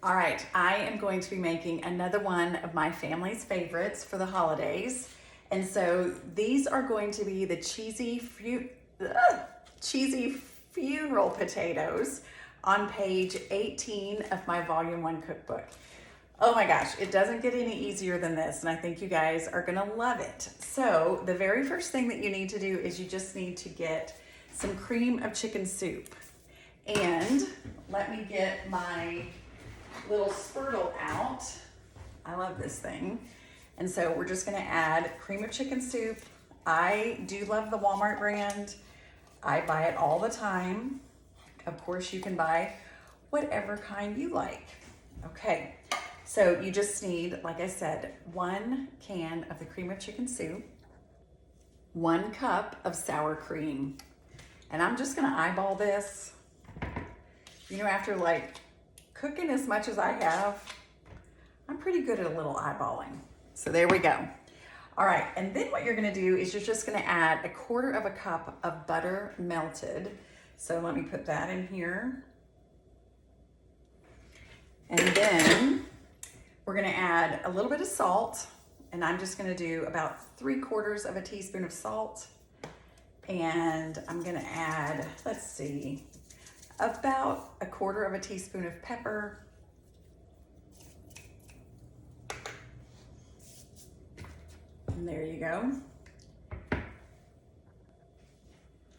All right, I am going to be making another one of my family's favorites for the holidays. And so these are going to be the cheesy funeral potatoes on page 18 of my volume 1 cookbook. Oh my gosh, it doesn't get any easier than this, and I think you guys are gonna love it. So the very first thing that you need to do is you just need to get some cream of chicken soup. And let me get my little spurtle out. I love this thing. And so we're just gonna add cream of chicken soup. I do love the Walmart brand. I buy it all the time. Of course, you can buy whatever kind you like. Okay, so you just need, like I said, 1 can of the cream of chicken soup, 1 cup of sour cream. And I'm just gonna eyeball this. You know, after like cooking as much as I have, I'm pretty good at a little eyeballing. So there we go. All right, and then what you're gonna do is you're just gonna add 1/4 cup of butter melted. So let me put that in here. And then we're gonna add a little bit of salt, and I'm just gonna do about 3/4 teaspoon of salt. And I'm gonna add, let's see, about 1/4 teaspoon of pepper. And there you go.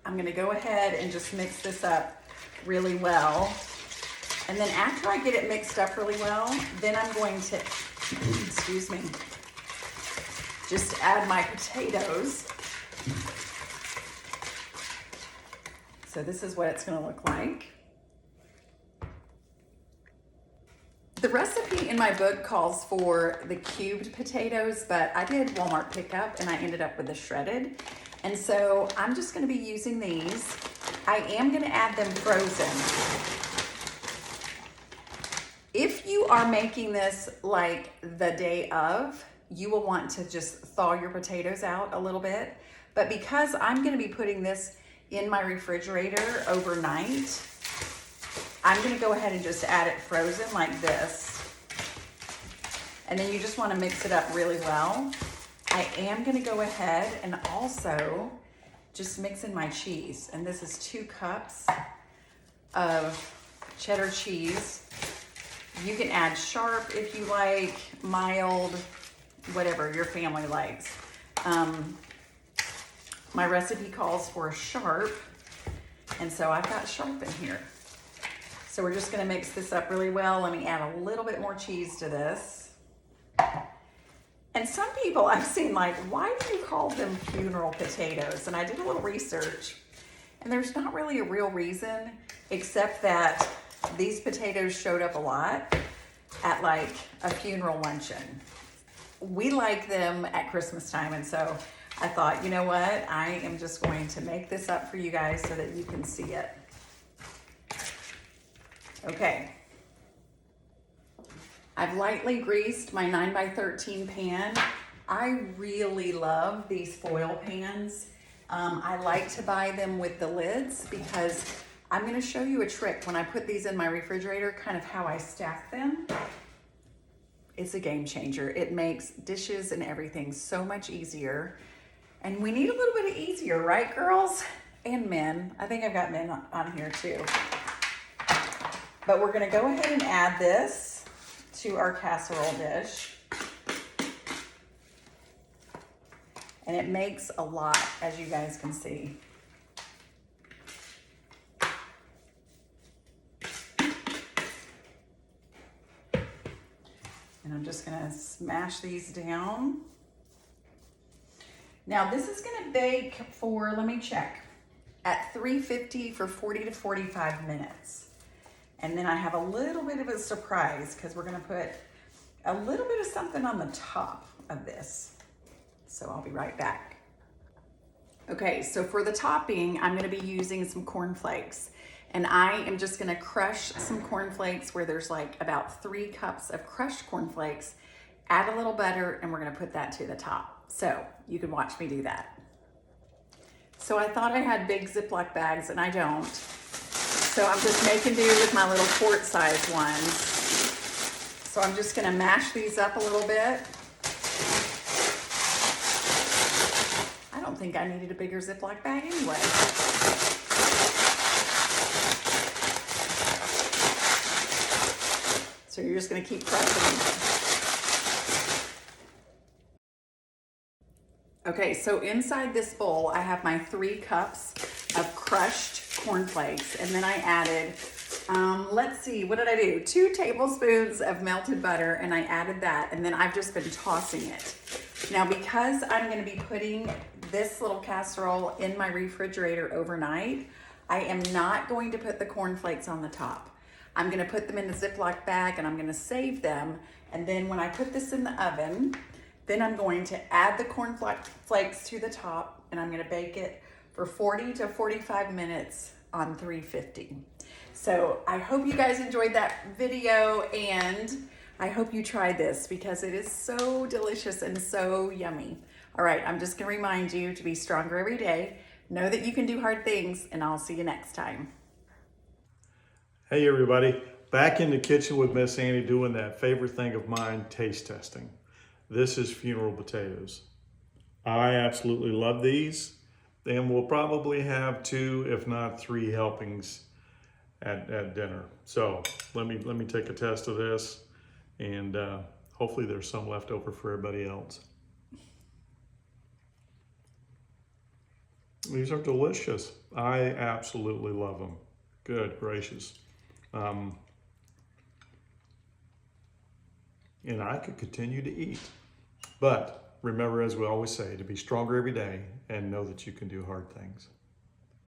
I'm gonna go ahead and just mix this up really well. And then after I get it mixed up really well, then I'm going to, excuse me, just add my potatoes. So this is what it's gonna look like. The recipe in my book calls for the cubed potatoes, but I did Walmart pickup and I ended up with the shredded. And so I'm just gonna be using these. I am gonna add them frozen. If you are making this like the day of, you will want to just thaw your potatoes out a little bit. But because I'm gonna be putting this in my refrigerator overnight, I'm gonna go ahead and just add it frozen like this. And then you just wanna mix it up really well. I am gonna go ahead and also just mix in my cheese. And this is 2 cups of cheddar cheese. You can add sharp if you like, mild, whatever your family likes. My recipe calls for sharp, and so I've got sharp in here. So we're just gonna mix this up really well. Let me add a little bit more cheese to this. And some people I've seen like, why do you call them funeral potatoes? And I did a little research, and there's not really a real reason, except that these potatoes showed up a lot at like a funeral luncheon. We like them at Christmas time, and so I thought, you know what? I am just going to make this up for you guys so that you can see it. Okay. I've lightly greased my 9x13 pan. I really love these foil pans. I like to buy them with the lids because I'm gonna show you a trick when I put these in my refrigerator, kind of how I stack them. It's a game changer. It makes dishes and everything so much easier. And we need a little bit of easier, right, girls? And men. I think I've got men on here too. But we're gonna go ahead and add this to our casserole dish. And it makes a lot, as you guys can see. And I'm just gonna smash these down. Now this is gonna bake for, let me check, at 350 for 40 to 45 minutes. And then I have a little bit of a surprise because we're gonna put a little bit of something on the top of this. So I'll be right back. Okay, so for the topping, I'm gonna be using some corn flakes. And I am just gonna crush some corn flakes where there's like about 3 cups of crushed corn flakes, add a little butter, and we're gonna put that to the top. So you can watch me do that. So I thought I had big Ziploc bags and I don't. So I'm just making do with my little quart size ones. So I'm just gonna mash these up a little bit. I don't think I needed a bigger Ziploc bag anyway. So you're just gonna keep pressing. Okay, so inside this bowl, I have my 3 cups of crushed cornflakes, and then I added, let's see, what did I do? 2 tablespoons of melted butter, and I added that, and then I've just been tossing it. Now, because I'm gonna be putting this little casserole in my refrigerator overnight, I am not going to put the cornflakes on the top. I'm gonna put them in a Ziploc bag, and I'm gonna save them, and then when I put this in the oven, then I'm going to add the corn flakes to the top, and I'm gonna bake it for 40 to 45 minutes on 350. So I hope you guys enjoyed that video, and I hope you try this because it is so delicious and so yummy. All right, I'm just gonna remind you to be stronger every day. Know that you can do hard things, and I'll see you next time. Hey everybody, back in the kitchen with Miss Annie doing that favorite thing of mine, taste testing. This is funeral potatoes. I absolutely love these, and we'll probably have 2, if not 3 helpings at dinner. So let me take a test of this, and hopefully there's some left over for everybody else. These are delicious. I absolutely love them. Good gracious. And I could continue to eat. But remember, as we always say, to be stronger every day and know that you can do hard things.